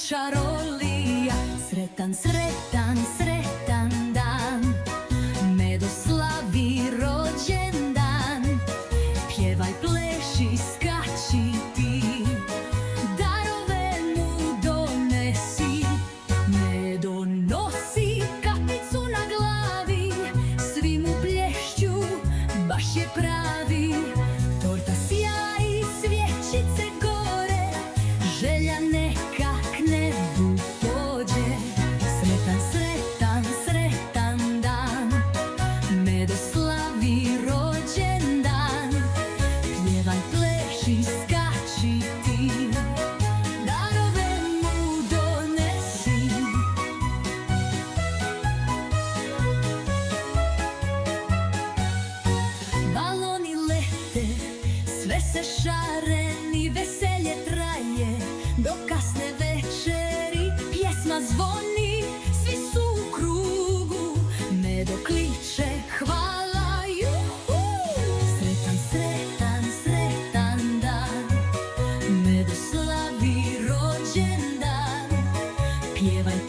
čarolija. Sretan, sretan, sretan dan, Medo slavi rođendan. Pjevaj, pleši, skači ti, darove mu donesi. Medo nosi kapicu na glavi, svi mu plješću, baš je pravi. Torta sjaji, svjećice gore, želja neka k nebu pođe. Sretan, sretan, sretan dan, Medo slavi rođendan. Pjevaj, pleši, skači ti, darove mu donesi. Baloni lete, sve se šareni, veselje traje do kasne večeri. Pjesma zvoni, svi su u krugu, Medo kliče hvala, juhu. Sretan, sretan, sretan dan, Medo slavi rođendan. Pjevaj,